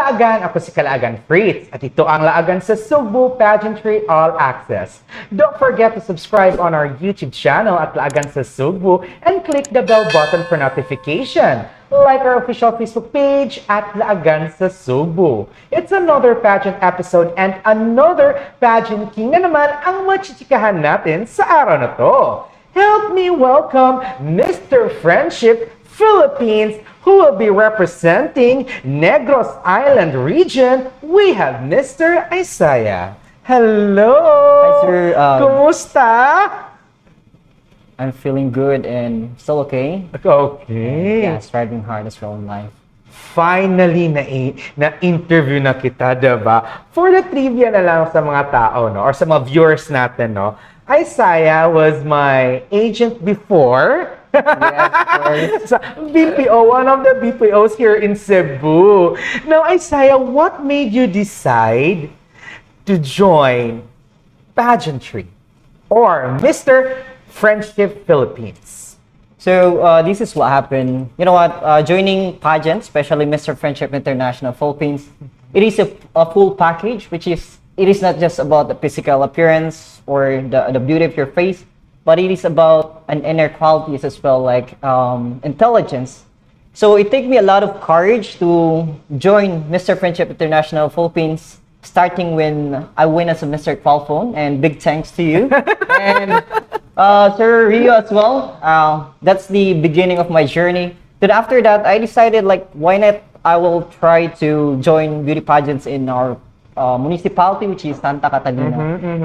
Kalaagan, ako si Kalaagan Fritz at ito ang Laagan sa Sugbo Pageantry All Access. Don't forget to subscribe on our YouTube channel at Laagan sa Sugbo and click the bell button for notification. Like our official Facebook page at Laagan sa Sugbo. It's another pageant episode and another pageant king na naman ang machichikahan natin sa araw na to. Help me welcome Mr. Friendship Philippines, who will be representing Negros Island region. We have Mr. Isaiah. Hello! Hi, sir. Kumusta? I'm feeling good and still okay. Okay. Yeah, striving hard as well in life. Finally, na-interview na kita, diba? For the trivia na lang sa mga tao, no? Or sa mga viewers natin, no? Isaiah was my agent before. Yes, sa BPO, one of the BPOs here in Cebu. Now, Isaiah, what made you decide to join pageantry or Mr. Friendship Philippines? So, this is what happened. You know what? Joining pageant, especially Mr. Friendship International Philippines, it is a full package, which is, it is not just about the physical appearance or the beauty of your face, but it is about an inner qualities as well, like intelligence. So it took me a lot of courage to join Mr. Friendship International Philippines, starting when I win as a Mr. Qualphone, and big thanks to you. And Sir Rio as well. That's the beginning of my journey. Then after that, I decided, like, why not I will try to join beauty pageants in our municipality, which is Santa Catalina.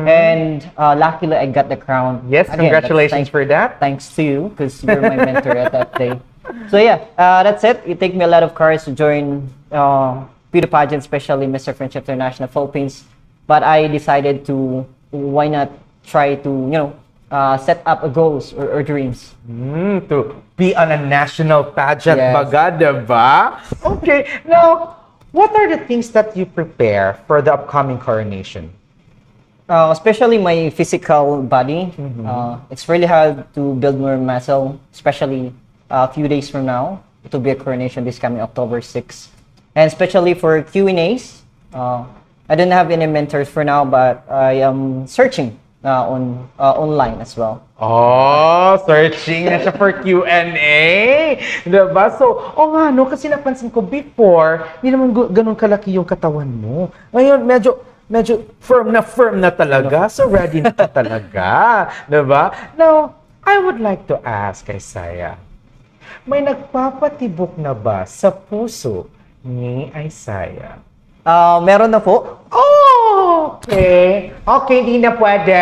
And luckily, I got the crown. Yes, again. congratulations for that. Thanks to you, because you're my mentor at that day. So yeah, that's it. It took me a lot of courage to join beauty pageants, especially Mr. Friendship International Philippines. But I decided to, why not try to, set up a goals or dreams. To be on a national pageant, Yes. baga, diba? Okay, now, what are the things that you prepare for the upcoming coronation? Especially my physical body. It's really hard to build more muscle, especially a few days from now. It will be a coronation this coming October 6th. And especially for Q&As, I don't have any mentors for now, but I am searching online as well. Oh, searching na siya for Q&A. Diba? So, nga, no, kasi napansin ko before, hindi naman ganun kalaki yung katawan mo. Ngayon, medyo firm na talaga. So, ready na ka talaga. Diba? Now, I would like to ask, Isaiah, may nagpapatibok na ba sa puso ni Isaiah? Meron na po. Oh, okay. Okay, hindi na pwede.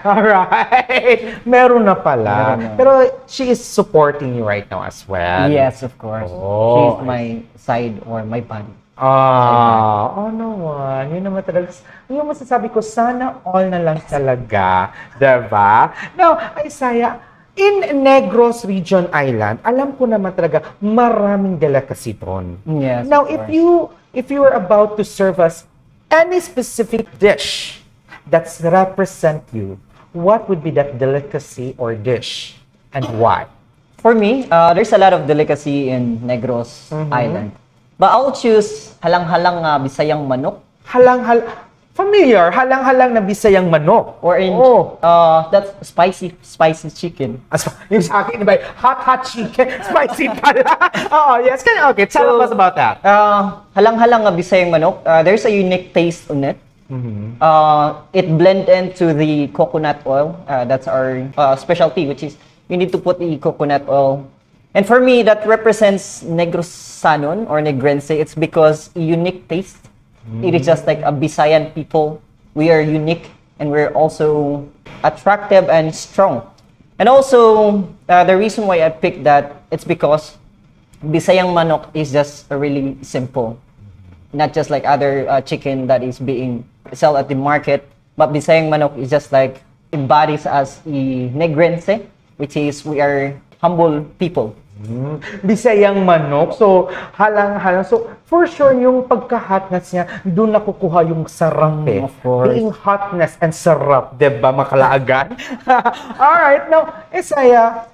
Alright. Meron na pala. Meron na. Pero she is supporting you right now as well. Yes, of course. Oh, She's my side or my body. Naman. Yun naman talaga. Yung masasabi ko, sana all na lang talaga. Diba? Now, Isaiah, in Negros Region Island, alam ko naman talaga, maraming delicacy doon. Yes. Now, of if course. you were about to serve us any specific dish that's represent you, what would be that delicacy or dish and why? For me, there's a lot of delicacy in Negros Island. But I'll choose halang-halang Bisayang manok. Halang-halang na Bisayang manok. Or in, that's spicy chicken. Yung sa akin, ba, hot chicken, spicy pala. Yes. Okay, tell us about that. Halang-halang Bisayang manok, there's a unique taste on it. It blend into the coconut oil. That's our specialty, which is you need to put the coconut oil. And for me, that represents Negrosanon or Negrense. It's because unique taste. It is just like a Bisayan people. We are unique and we're also attractive and strong. And also, the reason why I picked that, it's because Bisayang manok is just really simple. Not just like other chicken that is being sold at the market, but Bisayang manok is just like embodies as a Negrense, which is we are humble people. Bisayang manok. So, halang-halang. So, for sure, yung pagka-hotness niya, doon nakukuha yung sarap eh. Of course. Being hotness and sarap, diba, makalaagan? Alright, now, Isaiah,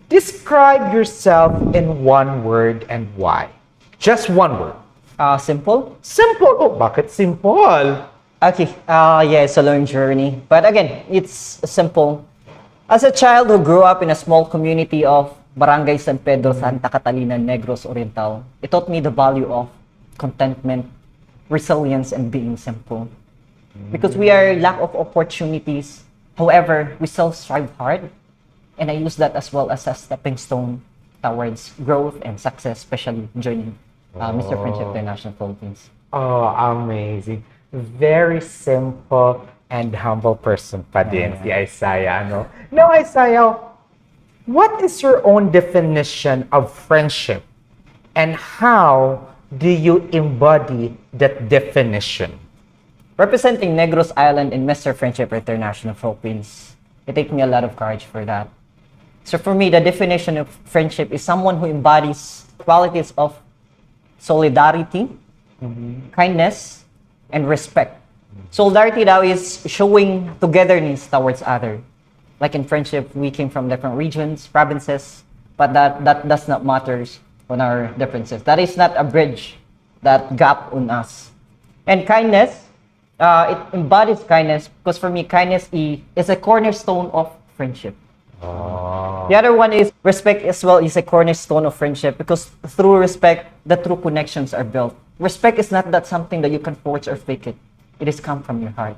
describe yourself in one word and why. Just one word. Simple. Simple. Oh, bakit simple? Okay, yeah, it's a learning journey. But again, it's simple. As a child who grew up in a small community of Barangay San Pedro, Santa Catalina, Negros Oriental, it taught me the value of contentment, resilience, and being simple. Because we are lack of opportunities, however, we still strive hard. And I use that as well as a stepping stone towards growth and success, especially joining Mr. Friendship International Philippines. Oh, amazing. Very simple and humble person pa din si Isaiah, no? Now, Isaiah, what is your own definition of friendship? And how do you embody that definition? Representing Negros Island in Mr. Friendship International Philippines, it takes me a lot of courage for that. So for me, the definition of friendship is someone who embodies qualities of solidarity, kindness, and respect. Solidarity now is showing togetherness towards other. Like in friendship, we came from different regions, provinces, but that does not matter on our differences. That is not a bridge, that gap on us. And kindness, it embodies kindness because for me, kindness is a cornerstone of friendship. The other one is respect as well is a cornerstone of friendship because through respect, the true connections are built. Respect is not that something that you can force or fake it. It is come from your heart.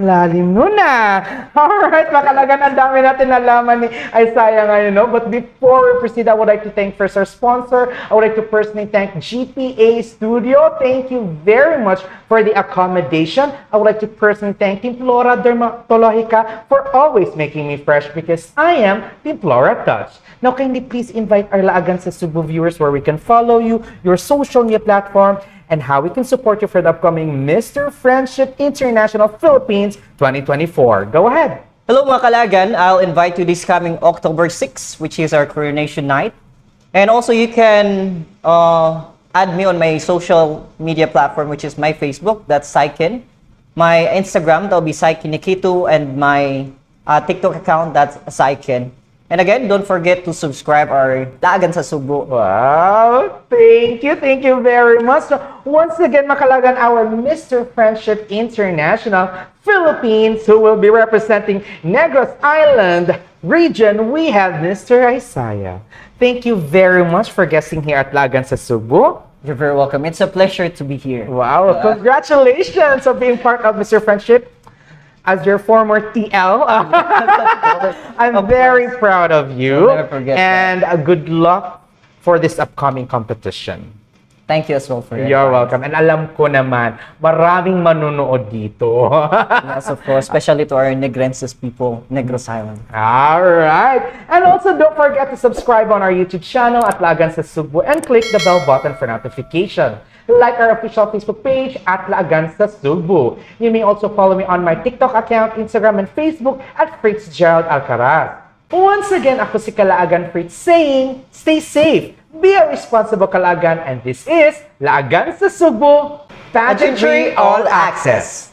Lalim nun ah. Alright, makalagan ang dami natin nalaman ni Isaiah ngayon, no? But before we proceed, I would like to thank first our sponsor. I would like to personally thank GPA Studio. Thank you very much for the accommodation. I would like to personally thank Team Flora Dermatologica for always making me fresh because I am Team Flora Touch. Now, kindly please invite our Laagan sa Cebu viewers where we can follow you, your social media platform, and how we can support you for the upcoming Mr. Friendship International Philippines 2024. Go ahead. Hello mga Kalagan, I'll invite you this coming October 6, which is our coronation night. And also you can add me on my social media platform, which is my Facebook, that's Saikin. My Instagram, that'll be Saikin Nikito, and my TikTok account, that's Saikin. And again, don't forget to subscribe our Laagan sa Cebu. Wow, thank you very much. So, once again, makalagan our Mr. Friendship International Philippines, who will be representing Negros Island region. We have Mr. Isaiah. Thank you very much for guesting here at Laagan sa Cebu. You're very welcome. It's a pleasure to be here. Wow, congratulations on being part of Mr. Friendship. As your former TL, I'm very proud of you. I'll never forget and good luck for this upcoming competition. Thank you as well for your You're welcome. And alam ko naman, maraming manunood dito. Yes, of course, especially to our Negrenses people, Negros Island. All right. And also, don't forget to subscribe on our YouTube channel at Laagan sa Cebu and click the bell button for notification. Like our official Facebook page at Laagan sa Cebu. You may also follow me on my TikTok account, Instagram, and Facebook at Fritz Gerald Alcaraz. Once again, ako si Kalaagan Fritz saying, stay safe, be a responsible Kalaagan, and this is Laagan sa Cebu, Pageantry All Access.